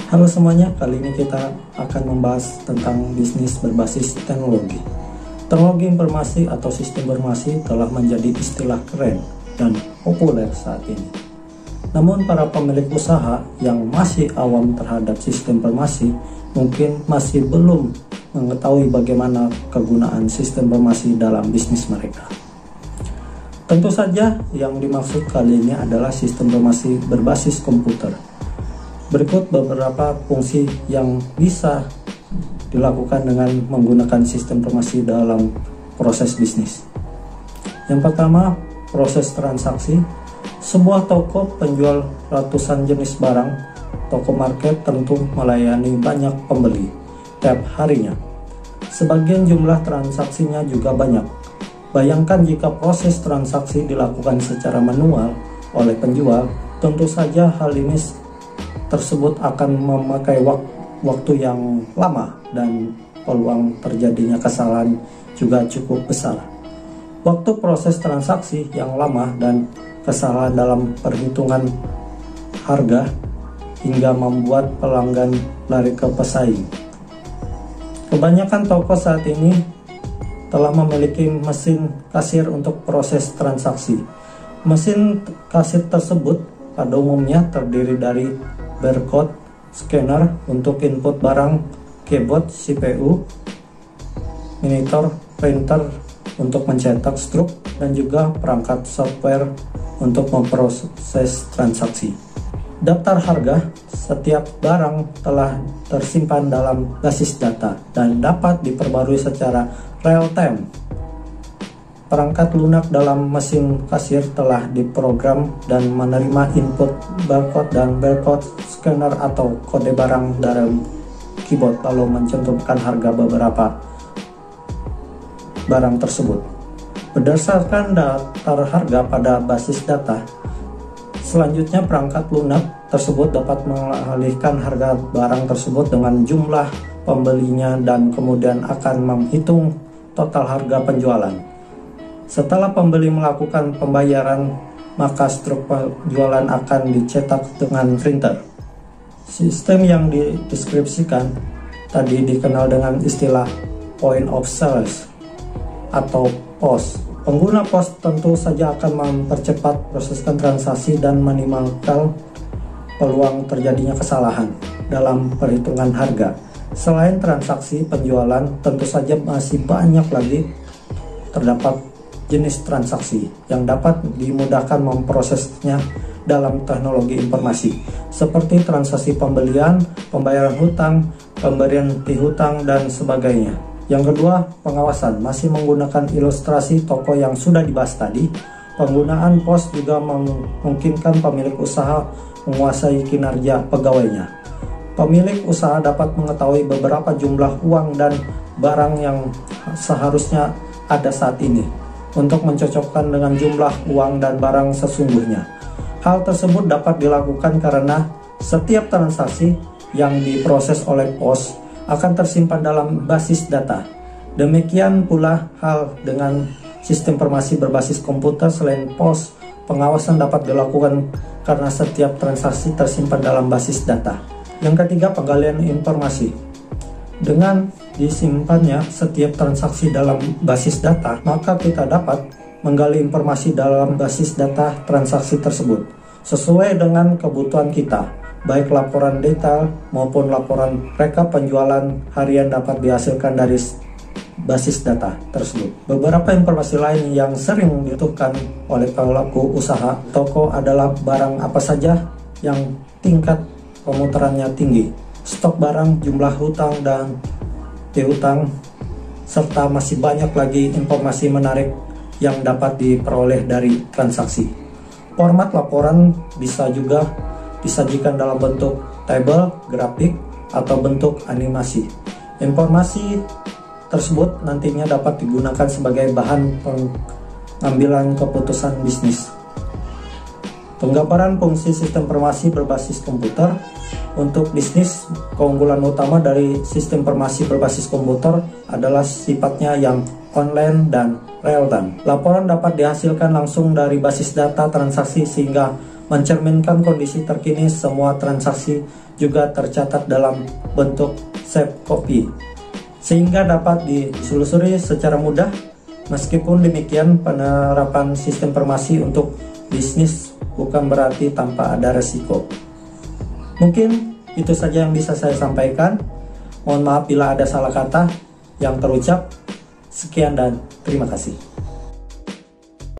Halo semuanya, kali ini kita akan membahas tentang bisnis berbasis teknologi. Teknologi informasi atau sistem informasi telah menjadi istilah keren dan populer saat ini. Namun para pemilik usaha yang masih awam terhadap sistem informasi mungkin masih belum mengetahui bagaimana kegunaan sistem informasi dalam bisnis mereka. Tentu saja yang dimaksud kali ini adalah sistem informasi berbasis komputer. Berikut beberapa fungsi yang bisa dilakukan dengan menggunakan sistem informasi dalam proses bisnis. Yang pertama, proses transaksi. Sebuah toko penjual ratusan jenis barang, toko market tentu melayani banyak pembeli tiap harinya. Sebagian jumlah transaksinya juga banyak. Bayangkan jika proses transaksi dilakukan secara manual oleh penjual, tentu saja hal ini tersebut akan memakai waktu yang lama dan peluang terjadinya kesalahan juga cukup besar. Waktu proses transaksi yang lama dan kesalahan dalam perhitungan harga hingga membuat pelanggan lari ke pesaing. Kebanyakan toko saat ini telah memiliki mesin kasir untuk proses transaksi. Mesin kasir tersebut pada umumnya terdiri dari barcode scanner untuk input barang, keyboard, CPU, monitor, printer untuk mencetak struk, dan juga perangkat software untuk memproses transaksi. Daftar harga setiap barang telah tersimpan dalam basis data dan dapat diperbarui secara real time. Perangkat lunak dalam mesin kasir telah diprogram dan menerima input barcode dan barcode scanner atau kode barang dalam keyboard, lalu mencantumkan harga beberapa barang tersebut. Berdasarkan daftar harga pada basis data, selanjutnya perangkat lunak tersebut dapat mengalihkan harga barang tersebut dengan jumlah pembelinya dan kemudian akan menghitung total harga penjualan. Setelah pembeli melakukan pembayaran, maka struk penjualan akan dicetak dengan printer. Sistem yang dideskripsikan tadi dikenal dengan istilah point of sales atau POS. Pengguna POS tentu saja akan mempercepat proses transaksi dan meminimalkan peluang terjadinya kesalahan dalam perhitungan harga. Selain transaksi penjualan, tentu saja masih banyak lagi terdapat jenis transaksi yang dapat dimudahkan memprosesnya dalam teknologi informasi, seperti transaksi pembelian, pembayaran hutang, pemberian piutang, dan sebagainya. Yang kedua, pengawasan. Masih menggunakan ilustrasi toko yang sudah dibahas tadi, penggunaan POS juga memungkinkan pemilik usaha menguasai kinerja pegawainya. Pemilik usaha dapat mengetahui beberapa jumlah uang dan barang yang seharusnya ada saat ini untuk mencocokkan dengan jumlah uang dan barang sesungguhnya. Hal tersebut dapat dilakukan karena setiap transaksi yang diproses oleh POS akan tersimpan dalam basis data. Demikian pula hal dengan sistem informasi berbasis komputer. Selain POS, pengawasan dapat dilakukan karena setiap transaksi tersimpan dalam basis data. Yang ketiga, penggalian informasi. Dengan disimpannya setiap transaksi dalam basis data, maka kita dapat menggali informasi dalam basis data transaksi tersebut sesuai dengan kebutuhan kita. Baik laporan detail maupun laporan rekap penjualan harian dapat dihasilkan dari basis data tersebut. Beberapa informasi lain yang sering dibutuhkan oleh pelaku usaha toko adalah barang apa saja yang tingkat pemutarannya tinggi, stok barang, jumlah hutang dan piutang, serta masih banyak lagi informasi menarik yang dapat diperoleh dari transaksi. Format laporan bisa juga disajikan dalam bentuk tabel, grafik, atau bentuk animasi. Informasi tersebut nantinya dapat digunakan sebagai bahan pengambilan keputusan bisnis. Penggambaran fungsi sistem informasi berbasis komputer. Untuk bisnis, keunggulan utama dari sistem informasi berbasis komputer adalah sifatnya yang online dan real time. Laporan dapat dihasilkan langsung dari basis data transaksi sehingga mencerminkan kondisi terkini semua transaksi juga tercatat dalam bentuk safe copy, sehingga dapat ditelusuri secara mudah. Meskipun demikian, penerapan sistem informasi untuk bisnis bukan berarti tanpa ada resiko. Mungkin itu saja yang bisa saya sampaikan. Mohon maaf bila ada salah kata yang terucap. Sekian dan terima kasih.